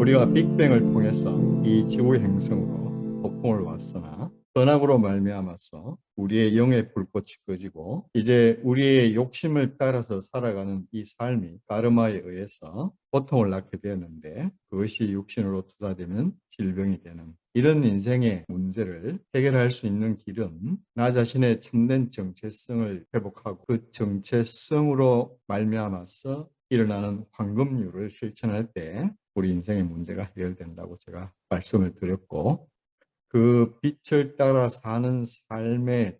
우리가 빅뱅을 통해서 이 지구의 행성으로 소풍을 왔으나 선악으로 말미암아서 우리의 영의 불꽃이 꺼지고 이제 우리의 욕심을 따라서 살아가는 이 삶이 가르마에 의해서 고통을 낳게 되었는데 그것이 육신으로 투사되면 질병이 되는 이런 인생의 문제를 해결할 수 있는 길은 나 자신의 참된 정체성을 회복하고 그 정체성으로 말미암아서 일어나는 황금률을 실천할 때 우리 인생의 문제가 해결된다고 제가 말씀을 드렸고 그 빛을 따라 사는 삶의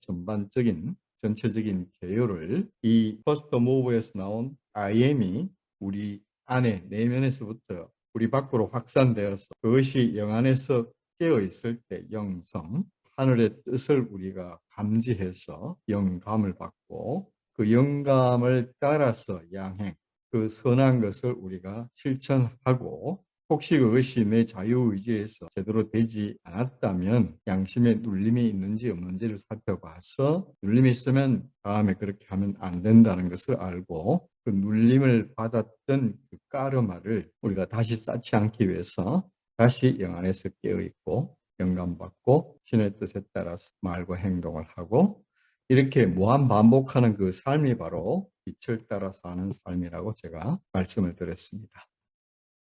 전체적인 개요를 이 퍼스트 모브에서 나온 I am이 우리 안에 내면에서부터 우리 밖으로 확산되어서 그것이 영 안에서 깨어 있을 때 영성, 하늘의 뜻을 우리가 감지해서 영감을 받고 그 영감을 따라서 양행, 그 선한 것을 우리가 실천하고 혹시 그것이 내 자유의지에서 제대로 되지 않았다면 양심에 눌림이 있는지 없는지를 살펴봐서 눌림이 있으면 다음에 그렇게 하면 안 된다는 것을 알고 그 눌림을 받았던 그 까르마를 우리가 다시 쌓지 않기 위해서 다시 영 안에서 깨어있고 영감받고 신의 뜻에 따라서 말과 행동을 하고 이렇게 무한 반복하는 그 삶이 바로 빛을 따라 사는 삶이라고 제가 말씀을 드렸습니다.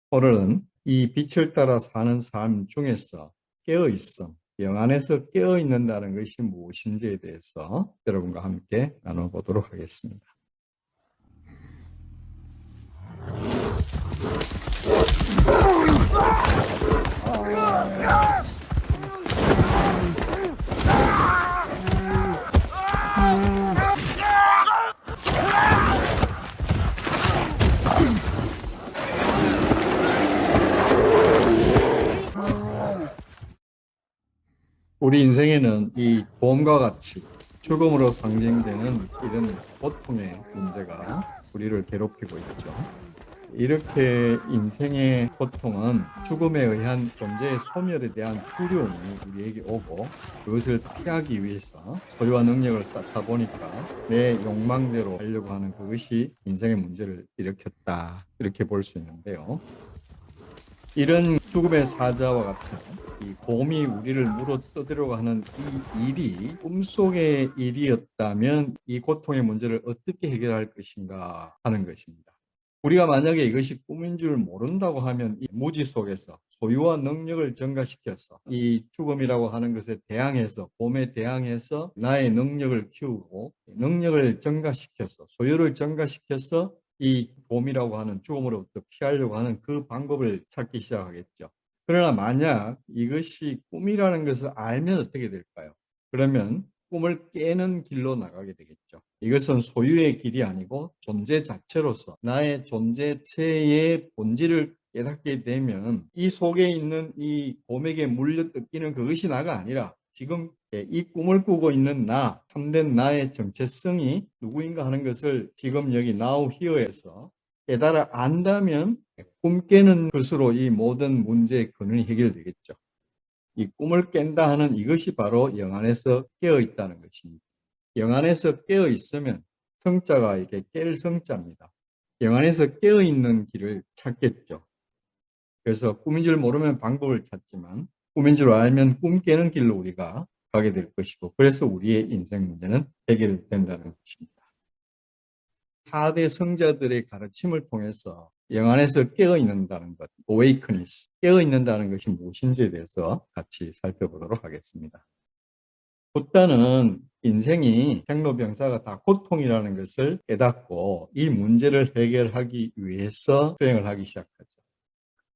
오늘은 이 빛을 따라 사는 삶 중에서 깨어있음, 영 안에서 깨어있는다는 것이 무엇인지에 대해서 여러분과 함께 나눠보도록 하겠습니다. 우리 인생에는 이 봄과 같이 죽음으로 상징되는 이런 고통의 문제가 우리를 괴롭히고 있죠. 이렇게 인생의 고통은 죽음에 의한 존재의 소멸에 대한 두려움이 우리에게 오고 그것을 피하기 위해서 소유와 능력을 쌓다 보니까 내 욕망대로 하려고 하는 그것이 인생의 문제를 일으켰다 이렇게 볼 수 있는데요. 이런 죽음의 사자와 같은 이 곰이 우리를 물어 뜯으려고 하는 이 일이 꿈속의 일이었다면 이 고통의 문제를 어떻게 해결할 것인가 하는 것입니다. 우리가 만약에 이것이 꿈인 줄 모른다고 하면 이 무지 속에서 소유와 능력을 증가시켜서 이 죽음이라고 하는 것에 대항해서 곰에 대항해서 나의 능력을 키우고 능력을 증가시켜서 소유를 증가시켜서 이 곰이라고 하는 죽음으로부터 피하려고 하는 그 방법을 찾기 시작하겠죠. 그러나 만약 이것이 꿈이라는 것을 알면 어떻게 될까요? 그러면 꿈을 깨는 길로 나가게 되겠죠. 이것은 소유의 길이 아니고 존재 자체로서 나의 존재체의 본질을 깨닫게 되면 이 속에 있는 이 곰에게 물려 뜯기는 그것이 나가 아니라 지금 이 꿈을 꾸고 있는 나, 참된 나의 정체성이 누구인가 하는 것을 지금 여기 Now Here에서 깨달아 안다면 꿈 깨는 것으로 이 모든 문제의 근원이 해결되겠죠. 이 꿈을 깬다 하는 이것이 바로 영 안에서 깨어 있다는 것입니다. 영 안에서 깨어 있으면 성자가 이게 깰 성자입니다. 영 안에서 깨어 있는 길을 찾겠죠. 그래서 꿈인 줄 모르면 방법을 찾지만 꿈인 줄 알면 꿈 깨는 길로 우리가 가게 될 것이고 그래서 우리의 인생 문제는 해결된다는 것입니다. 4대 성자들의 가르침을 통해서 영 안에서 깨어있는다는 것, awakeness, 깨어있는다는 것이 무엇인지에 대해서 같이 살펴보도록 하겠습니다. 붓다는 인생이 생로병사가 다 고통이라는 것을 깨닫고 이 문제를 해결하기 위해서 수행을 하기 시작하죠.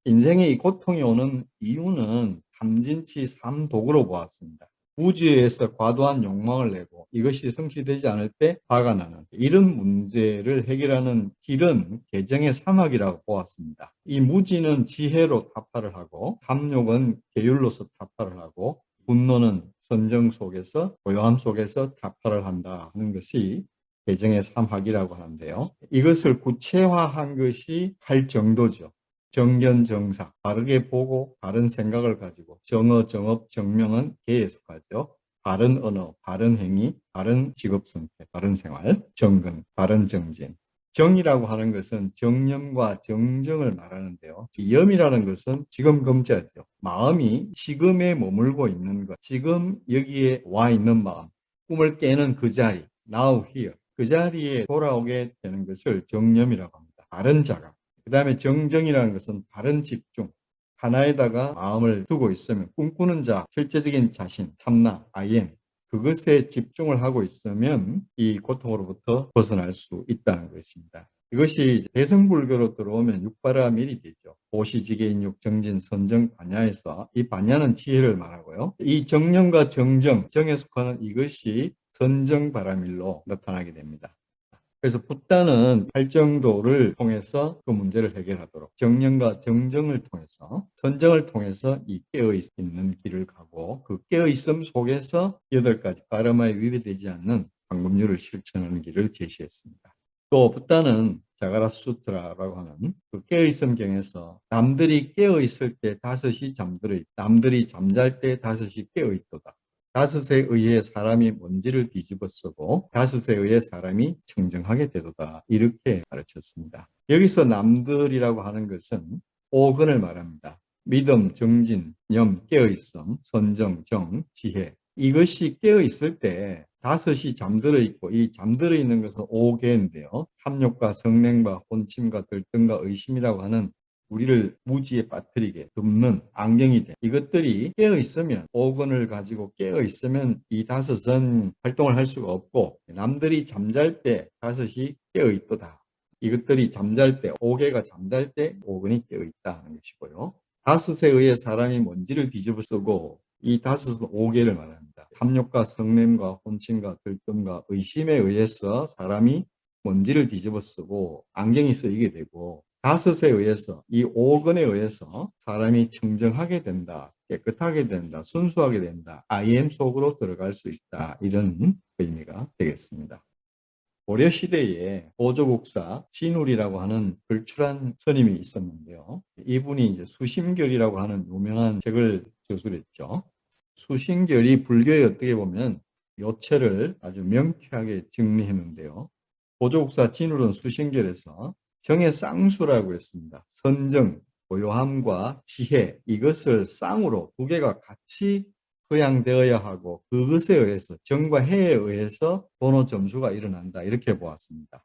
인생의 이 고통이 오는 이유는 탐진치 삼독으로 보았습니다. 우주에서 과도한 욕망을 내고 이것이 성취되지 않을 때 화가 나는 이런 문제를 해결하는 길은 계정의 사막이라고 보았습니다. 이 무지는 지혜로 타파를 하고 탐욕은 계율로서 타파를 하고 분노는 선정 속에서 고요함 속에서 타파를 한다 하는 것이 계정의 사막이라고 하는데요. 이것을 구체화한 것이 할 정도죠. 정견정사, 바르게 보고 바른 생각을 가지고 정어, 정업, 정명은 개에 속하죠. 바른 언어, 바른 행위, 바른 직업 선택, 바른 생활, 정근, 바른 정진. 정이라고 하는 것은 정념과 정정을 말하는데요. 염이라는 것은 지금 금자죠. 마음이 지금에 머물고 있는 것, 지금 여기에 와 있는 마음, 꿈을 깨는 그 자리, now here, 그 자리에 돌아오게 되는 것을 정념이라고 합니다. 바른 자각. 그 다음에 정정이라는 것은 바른 집중. 하나에다가 마음을 두고 있으면 꿈꾸는 자, 실제적인 자신, 참나, I am. 그것에 집중을 하고 있으면 이 고통으로부터 벗어날 수 있다는 것입니다. 이것이 대승불교로 들어오면 육바라밀이 되죠. 보시지계인육 정진 선정 반야에서 이 반야는 지혜를 말하고요. 이 정념과 정정, 정에 속하는 이것이 선정바라밀로 나타나게 됩니다. 그래서 붓다는 팔정도를 통해서 그 문제를 해결하도록 정념과 정정을 통해서 선정을 통해서 이 깨어있는 길을 가고 그 깨어있음 속에서 8가지 파라마에 위배되지 않는 방법률을 실천하는 길을 제시했습니다. 또 붓다는 자가라 수트라라고 하는 그 깨어있음경에서 남들이 깨어있을 때 다섯이 잠들어 있다. 남들이 잠잘 때 다섯이 깨어있도다. 다섯에 의해 사람이 먼지를 뒤집어 쓰고 다섯에 의해 사람이 청정하게 되도다. 이렇게 가르쳤습니다. 여기서 남들이라고 하는 것은 오근을 말합니다. 믿음, 정진, 염, 깨어있음, 선정, 정, 지혜. 이것이 깨어있을 때 다섯이 잠들어 있고 이 잠들어 있는 것은 오개인데요. 탐욕과 성냉과 혼침과 들뜸과 의심이라고 하는 우리를 무지에 빠뜨리게 덮는 안경이 돼. 이것들이 깨어있으면 오건을 가지고 깨어있으면 이 다섯은 활동을 할 수가 없고 남들이 잠잘 때 다섯이 깨어있도다. 이것들이 잠잘 때 오개가 잠잘 때 오건이 깨어있다 하는 것이고요. 다섯에 의해 사람이 먼지를 뒤집어 쓰고 이 다섯은 오개를 말합니다. 탐욕과 성냄과 혼침과 들뜸과 의심에 의해서 사람이 먼지를 뒤집어 쓰고 안경이 쓰이게 되고 다섯에 의해서 이 오건에 의해서 사람이 청정하게 된다. 깨끗하게 된다. 순수하게 된다. I am 속으로 들어갈 수 있다. 이런 의미가 되겠습니다. 고려시대에 보조국사 진울이라고 하는 걸출한 스님이 있었는데요. 이분이 이제 수심결이라고 하는 유명한 책을 저술했죠. 수심결이 불교에 어떻게 보면 요체를 아주 명쾌하게 정리했는데요. 보조국사 진울은 수심결에서 정의 쌍수라고 했습니다. 선정, 고요함과 지혜 이것을 쌍으로 두 개가 같이 토양되어야 하고 그것에 의해서 정과 해에 의해서 도노 점수가 일어난다 이렇게 보았습니다.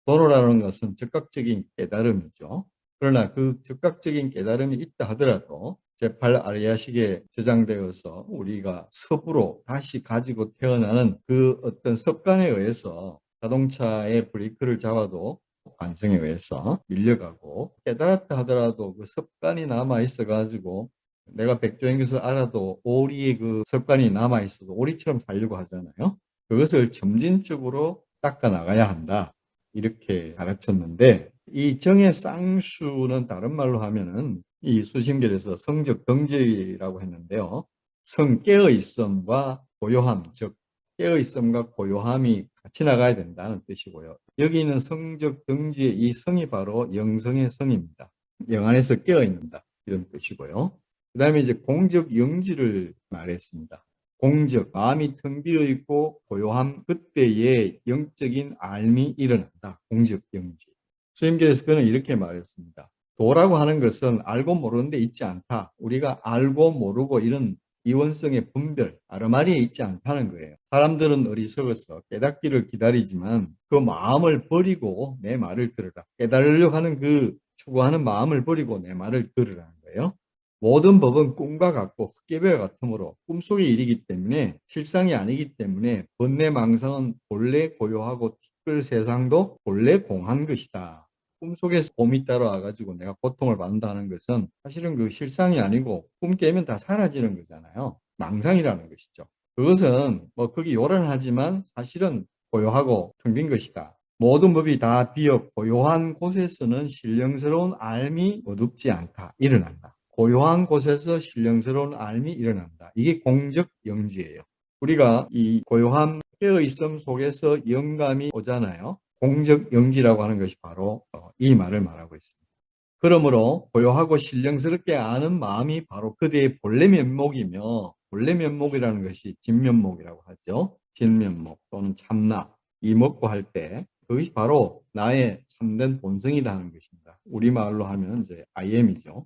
도노라는 것은 즉각적인 깨달음이죠. 그러나 그 즉각적인 깨달음이 있다 하더라도 제8아리아식에 저장되어서 우리가 섭으로 다시 가지고 태어나는 그 어떤 습관에 의해서 자동차의 브레이크를 잡아도 관성에 의해서 밀려가고 깨달았다 하더라도 그 습관이 남아 있어 가지고 내가 백조인 것을 알아도 오리의 그 습관이 남아 있어도 오리처럼 살려고 하잖아요. 그것을 점진적으로 닦아 나가야 한다. 이렇게 가르쳤는데 이 정의 쌍수는 다른 말로 하면은 이 수심결에서 성적 덩지라고 했는데요. 성 깨어있음과 고요함, 즉 깨어있음과 고요함이 같이 나가야 된다는 뜻이고요. 여기 있는 성적 덩지의 이 성이 바로 영성의 성입니다. 영 안에서 깨어있는다 이런 뜻이고요. 그 다음에 이제 공적 영지를 말했습니다. 공적, 마음이 텅 비어 있고 고요함, 그때에 영적인 알미 일어난다. 공적 영지. 수임계에서 그는 이렇게 말했습니다. 도라고 하는 것은 알고 모르는 데 있지 않다. 우리가 알고 모르고 이런 이원성의 분별, 아르마리에 있지 않다는 거예요. 사람들은 어리석어서 깨닫기를 기다리지만 그 마음을 버리고 내 말을 들으라. 깨달으려고 하는 그 추구하는 마음을 버리고 내 말을 들으라는 거예요. 모든 법은 꿈과 같고 헛개별 같으므로 꿈속의 일이기 때문에 실상이 아니기 때문에 번뇌망상은 본래 고요하고 티끌 세상도 본래 공한 것이다. 꿈속에서 봄이 따라와가지고 내가 고통을 받는다는 것은 사실은 그 실상이 아니고 꿈 깨면 다 사라지는 거잖아요. 망상이라는 것이죠. 그것은 뭐 거기 요란하지만 사실은 고요하고 텅 빈 것이다. 모든 법이 다 비어 고요한 곳에서는 신령스러운 알미 어둡지 않다. 일어난다. 고요한 곳에서 신령스러운 알미 일어난다. 이게 공적 영지예요. 우리가 이 고요한 깨어있음 속에서 영감이 오잖아요. 공적 영지라고 하는 것이 바로 이 말을 말하고 있습니다. 그러므로 고요하고 신령스럽게 아는 마음이 바로 그대의 본래 면목이며 본래 면목이라는 것이 진면목이라고 하죠. 진면목 또는 참나 이 먹고 할 때 그것이 바로 나의 참된 본성이다 하는 것입니다. 우리말로 하면 이제 I am이죠.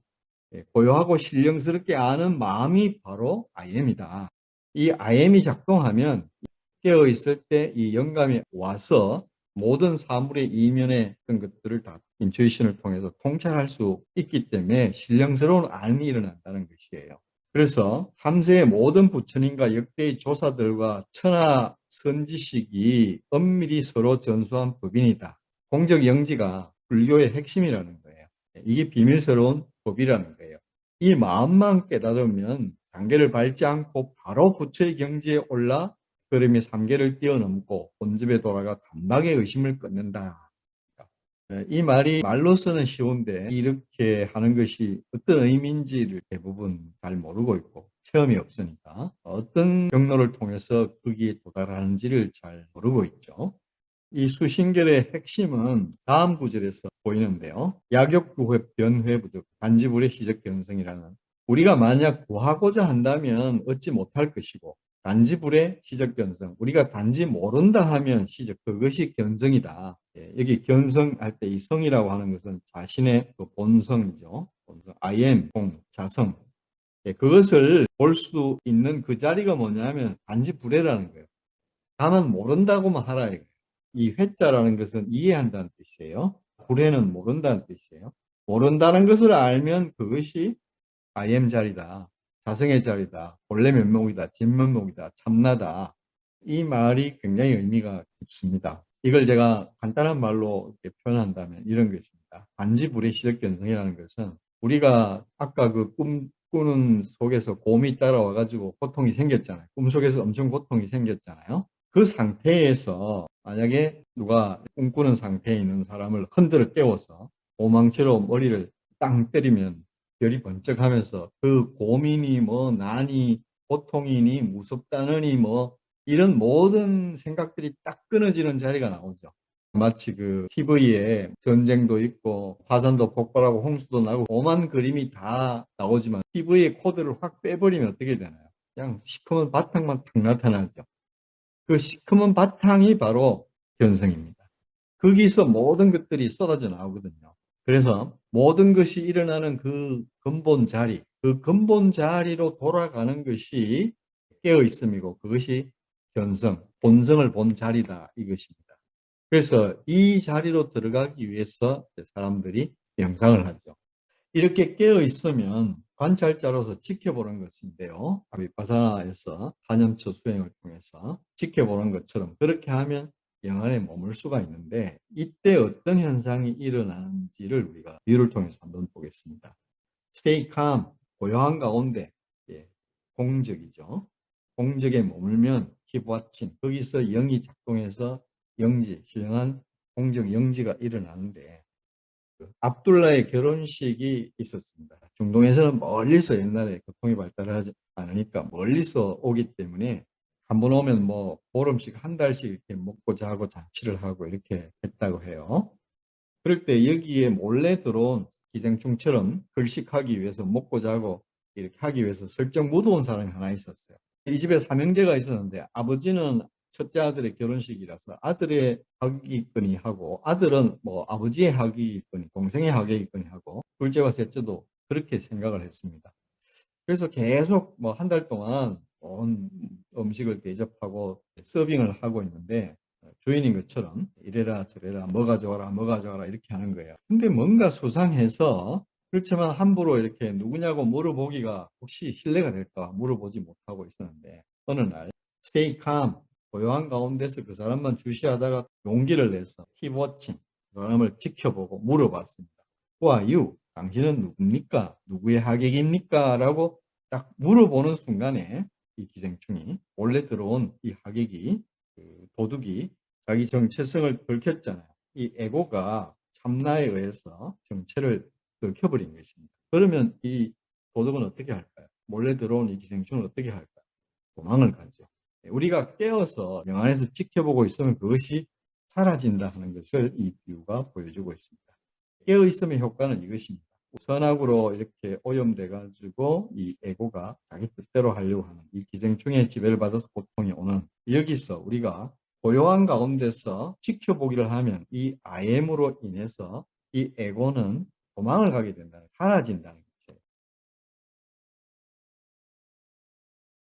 고요하고 신령스럽게 아는 마음이 바로 I am이다. 이 I am이 작동하면 깨어 있을 때 이 영감이 와서 모든 사물의 이면의 그런 것들을 다 인투이션을 통해서 통찰할 수 있기 때문에 신령스러운 알미 일어난다는 것이에요. 그래서 3세의 모든 부처님과 역대의 조사들과 천하 선지식이 엄밀히 서로 전수한 법인이다. 공적 영지가 불교의 핵심이라는 거예요. 이게 비밀스러운 법이라는 거예요. 이 마음만 깨달으면 단계를 밟지 않고 바로 부처의 경지에 올라 그림이 3계를 뛰어넘고 본집에 돌아가 단박에 의심을 끊는다. 이 말이 말로서는 쉬운데 이렇게 하는 것이 어떤 의미인지를 대부분 잘 모르고 있고 체험이 없으니까 어떤 경로를 통해서 거기에 도달하는지를 잘 모르고 있죠. 이 수신결의 핵심은 다음 구절에서 보이는데요. 약욕구회 변회부득 단지불의 시적 견성이라는 우리가 만약 구하고자 한다면 얻지 못할 것이고 단지불의 시적 견성 우리가 단지 모른다 하면 시적 그것이 견성이다. 여기 견성할 때 이 성이라고 하는 것은 자신의 그 본성이죠. 본성, I am, 공, 자성. 그것을 볼 수 있는 그 자리가 뭐냐면 단지불회라는 거예요. 다만 모른다고만 하라 이거예요. 이 회자라는 것은 이해한다는 뜻이에요. 불회는 모른다는 뜻이에요. 모른다는 것을 알면 그것이 I am 자리다. 자성의 자리다. 본래 면목이다. 진면목이다. 참나다. 이 말이 굉장히 의미가 깊습니다. 이걸 제가 간단한 말로 이렇게 표현한다면 이런 것입니다. 반지불의 시적견성이라는 것은 우리가 아까 그 꿈꾸는 속에서 곰이 따라와가지고 고통이 생겼잖아요. 꿈속에서 엄청 고통이 생겼잖아요. 그 상태에서 만약에 누가 꿈꾸는 상태에 있는 사람을 흔들어 깨워서 오망치로 머리를 땅 때리면 별이 번쩍하면서 그 고민이 뭐 난이 고통이니 무섭다느니 뭐 이런 모든 생각들이 딱 끊어지는 자리가 나오죠. 마치 그 TV에 전쟁도 있고 화산도 폭발하고 홍수도 나고 오만 그림이 다 나오지만 TV의 코드를 확 빼버리면 어떻게 되나요? 그냥 시커먼 바탕만 탁 나타나죠. 그 시커먼 바탕이 바로 견성입니다. 거기서 모든 것들이 쏟아져 나오거든요. 그래서 모든 것이 일어나는 그 근본 자리, 그 근본 자리로 돌아가는 것이 깨어 있음이고 그것이 견성, 본성을 본 자리다 이것입니다. 그래서 이 자리로 들어가기 위해서 사람들이 명상을 하죠. 이렇게 깨어 있으면 관찰자로서 지켜보는 것인데요. 비파사나에서 4년처 수행을 통해서 지켜보는 것처럼 그렇게 하면 영안에 머물 수가 있는데 이때 어떤 현상이 일어나는지를 우리가 비유를 통해서 한번 보겠습니다. Stay calm, 고요한 가운데 공적이죠. 공적에 머물면 keep watching, 거기서 영이 작동해서 영지, 신령한 공적 영지가 일어나는데 압둘라의 결혼식이 있었습니다. 중동에서는 멀리서 옛날에 교통이 발달하지 않으니까 멀리서 오기 때문에 한 번 오면 뭐 보름씩 한 달씩 이렇게 먹고 자고 잔치를 하고 이렇게 했다고 해요. 그럴 때 여기에 몰래 들어온 기생충처럼 결식하기 위해서 먹고 자고 이렇게 하기 위해서 슬쩍 묻어온 사람이 하나 있었어요. 이 집에 삼형제가 있었는데 아버지는 첫째 아들의 결혼식이라서 아들의 학위권이 하고 아들은 뭐 아버지의 학위권이 동생의 학위권이 하고 둘째와 셋째도 그렇게 생각을 했습니다. 그래서 계속 뭐 한 달 동안 온 음식을 대접하고 서빙을 하고 있는데 주인인 것처럼 이래라 저래라 뭐 가져와라 뭐 가져와라 이렇게 하는 거예요. 근데 뭔가 수상해서 그렇지만 함부로 이렇게 누구냐고 물어보기가 혹시 신뢰가 될까 물어보지 못하고 있었는데 어느 날 stay calm 고요한 가운데서 그 사람만 주시하다가 용기를 내서 keep watching 그 사람을 지켜보고 물어봤습니다. Who are you? 당신은 누굽니까? 누구의 하객입니까? 라고 딱 물어보는 순간에 이 기생충이 원래 들어온 이 하객이 그 도둑이 자기 정체성을 들켰잖아요. 이 에고가 참나에 의해서 정체를 들켜버린 것입니다. 그러면 이 도둑은 어떻게 할까요? 몰래 들어온 이 기생충은 어떻게 할까요? 도망을 가죠. 우리가 깨어서 영안에서 지켜보고 있으면 그것이 사라진다 하는 것을 이 비유가 보여주고 있습니다. 깨어 있음의 효과는 이것입니다. 선악으로 이렇게 오염돼 가지고 이 에고가 자기 뜻대로 하려고 하는 이 기생충의 지배를 받아서 고통이 오는 여기서 우리가 고요한 가운데서 지켜보기를 하면 이 IM으로 인해서 이 에고는 도망을 가게 된다, 사라진다는